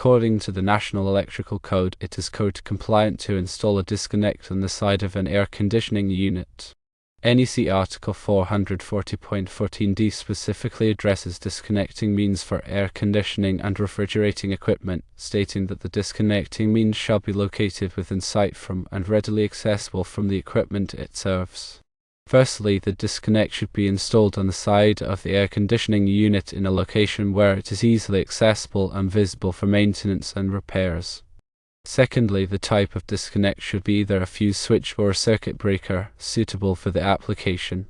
According to the National Electrical Code, it is code compliant to install a disconnect on the side of an air conditioning unit. NEC Article 440.14d specifically addresses disconnecting means for air conditioning and refrigerating equipment, stating that the disconnecting means shall be located within sight from and readily accessible from the equipment it serves. Firstly, the disconnect should be installed on the side of the air conditioning unit in a location where it is easily accessible and visible for maintenance and repairs. Secondly, the type of disconnect should be either a fuse switch or a circuit breaker, suitable for the application.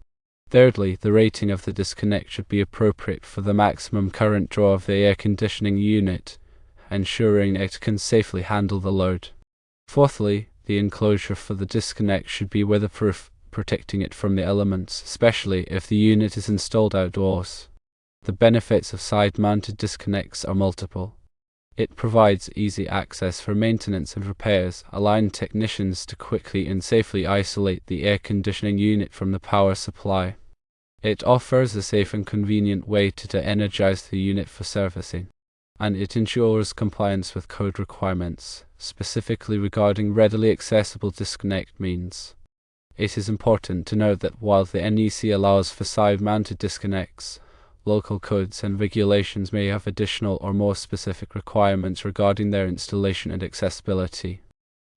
Thirdly, the rating of the disconnect should be appropriate for the maximum current draw of the air conditioning unit, ensuring it can safely handle the load. Fourthly, the enclosure for the disconnect should be weatherproof, protecting it from the elements, especially if the unit is installed outdoors. The benefits of side-mounted disconnects are multiple. It provides easy access for maintenance and repairs, allowing technicians to quickly and safely isolate the air conditioning unit from the power supply. It offers a safe and convenient way to energize the unit for servicing, and it ensures compliance with code requirements, specifically regarding readily accessible disconnect means. It is important to note that while the NEC allows for side-mounted disconnects, local codes and regulations may have additional or more specific requirements regarding their installation and accessibility.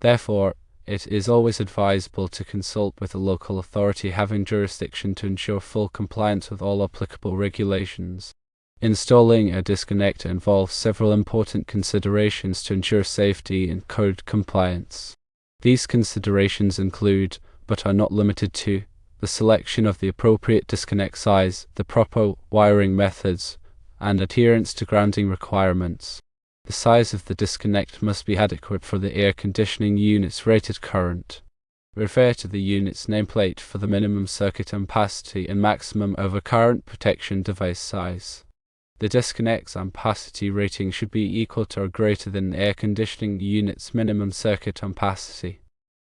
Therefore, it is always advisable to consult with a local authority having jurisdiction to ensure full compliance with all applicable regulations. Installing a disconnect involves several important considerations to ensure safety and code compliance. These considerations include, but are not limited to, the selection of the appropriate disconnect size, the proper wiring methods, and adherence to grounding requirements. The size of the disconnect must be adequate for the air conditioning unit's rated current. Refer to the unit's nameplate for the minimum circuit ampacity and maximum overcurrent protection device size. The disconnect's ampacity rating should be equal to or greater than the air conditioning unit's minimum circuit ampacity.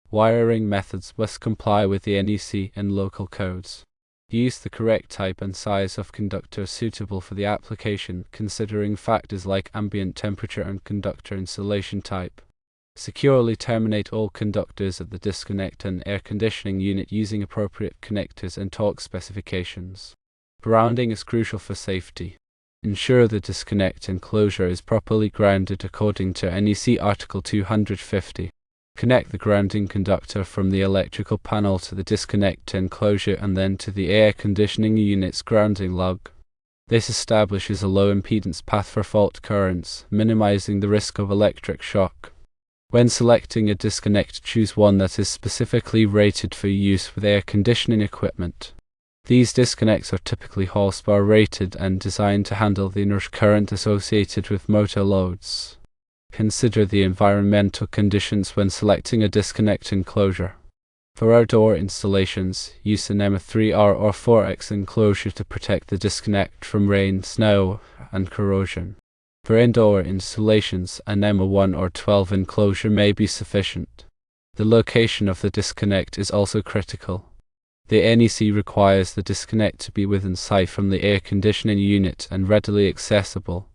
Wiring methods must comply with the NEC and local codes. Use the correct type and size of conductor suitable for the application, considering factors like ambient temperature and conductor insulation type. Securely terminate all conductors at the disconnect and air conditioning unit using appropriate connectors and torque specifications. Grounding is crucial for safety. Ensure the disconnect enclosure is properly grounded according to NEC Article 250. Connect the grounding conductor from the electrical panel to the disconnect enclosure and then to the air conditioning unit's grounding lug. This establishes a low impedance path for fault currents, minimizing the risk of electric shock. When selecting a disconnect, choose one that is specifically rated for use with air conditioning equipment. These disconnects are typically horsepower rated and designed to handle the inert current associated with motor loads. Consider the environmental conditions when selecting a disconnect enclosure. For outdoor installations, use an EMA 3R or 4X enclosure to protect the disconnect from rain, snow, and corrosion. For indoor installations, an EMA 1 or 12 enclosure may be sufficient. The location of the disconnect is also critical. The NEC requires the disconnect to be within sight from the air conditioning unit and readily accessible.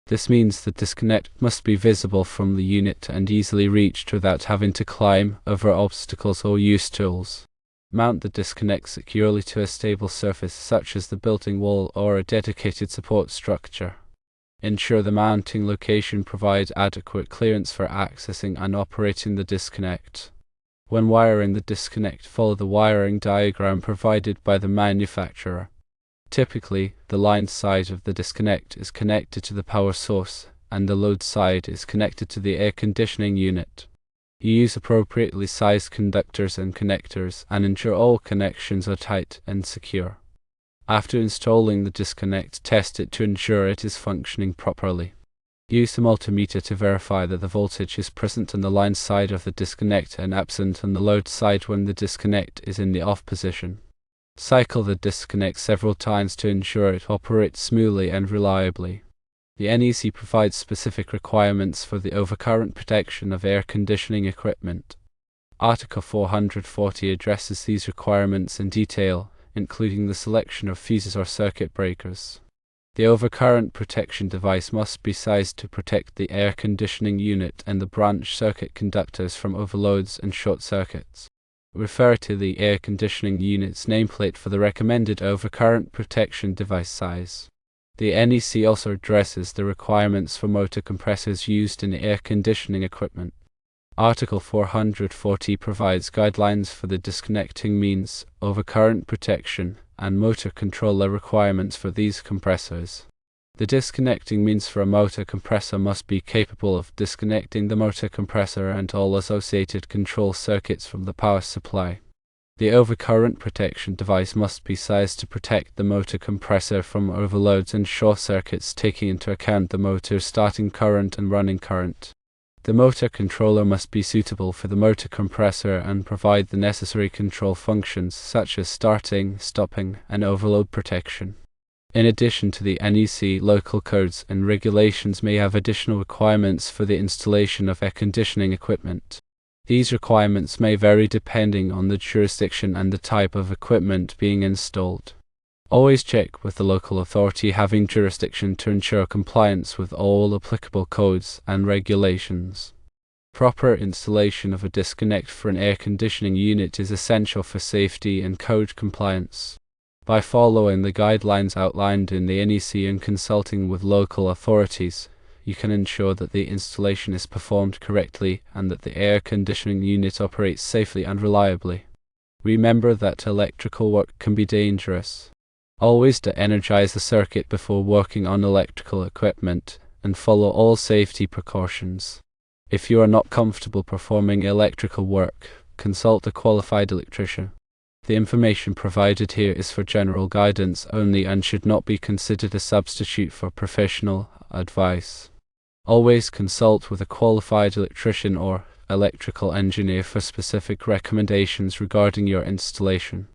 This means the disconnect must be visible from the unit and easily reached without having to climb over obstacles or use tools. Mount the disconnect securely to a stable surface such as the building wall or a dedicated support structure. Ensure the mounting location provides adequate clearance for accessing and operating the disconnect. When wiring the disconnect, follow the wiring diagram provided by the manufacturer. Typically, the line side of the disconnect is connected to the power source, and the load side is connected to the air conditioning unit. Use appropriately sized conductors and connectors, and ensure all connections are tight and secure. After installing the disconnect, test it to ensure it is functioning properly. Use the multimeter to verify that the voltage is present on the line side of the disconnect and absent on the load side when the disconnect is in the off position. Cycle the disconnect several times to ensure it operates smoothly and reliably. The NEC provides specific requirements for the overcurrent protection of air conditioning equipment. Article 440 addresses these requirements in detail, including the selection of fuses or circuit breakers. The overcurrent protection device must be sized to protect the air conditioning unit and the branch circuit conductors from overloads and short circuits. Refer to the air conditioning unit's nameplate for the recommended overcurrent protection device size. The NEC also addresses the requirements for motor compressors used in air conditioning equipment. Article 440 provides guidelines for the disconnecting means, overcurrent protection, and motor controller requirements for these compressors. The disconnecting means for a motor compressor must be capable of disconnecting the motor compressor and all associated control circuits from the power supply. The overcurrent protection device must be sized to protect the motor compressor from overloads and short circuits, taking into account the motor's starting current and running current. The motor controller must be suitable for the motor compressor and provide the necessary control functions such as starting, stopping, and overload protection. In addition to the NEC, local codes and regulations may have additional requirements for the installation of air conditioning equipment. These requirements may vary depending on the jurisdiction and the type of equipment being installed. Always check with the local authority having jurisdiction to ensure compliance with all applicable codes and regulations. Proper installation of a disconnect for an air conditioning unit is essential for safety and code compliance. By following the guidelines outlined in the NEC and consulting with local authorities, you can ensure that the installation is performed correctly and that the air conditioning unit operates safely and reliably. Remember that electrical work can be dangerous. Always de-energize the circuit before working on electrical equipment, and follow all safety precautions. If you are not comfortable performing electrical work, consult a qualified electrician. The information provided here is for general guidance only and should not be considered a substitute for professional advice. Always consult with a qualified electrician or electrical engineer for specific recommendations regarding your installation.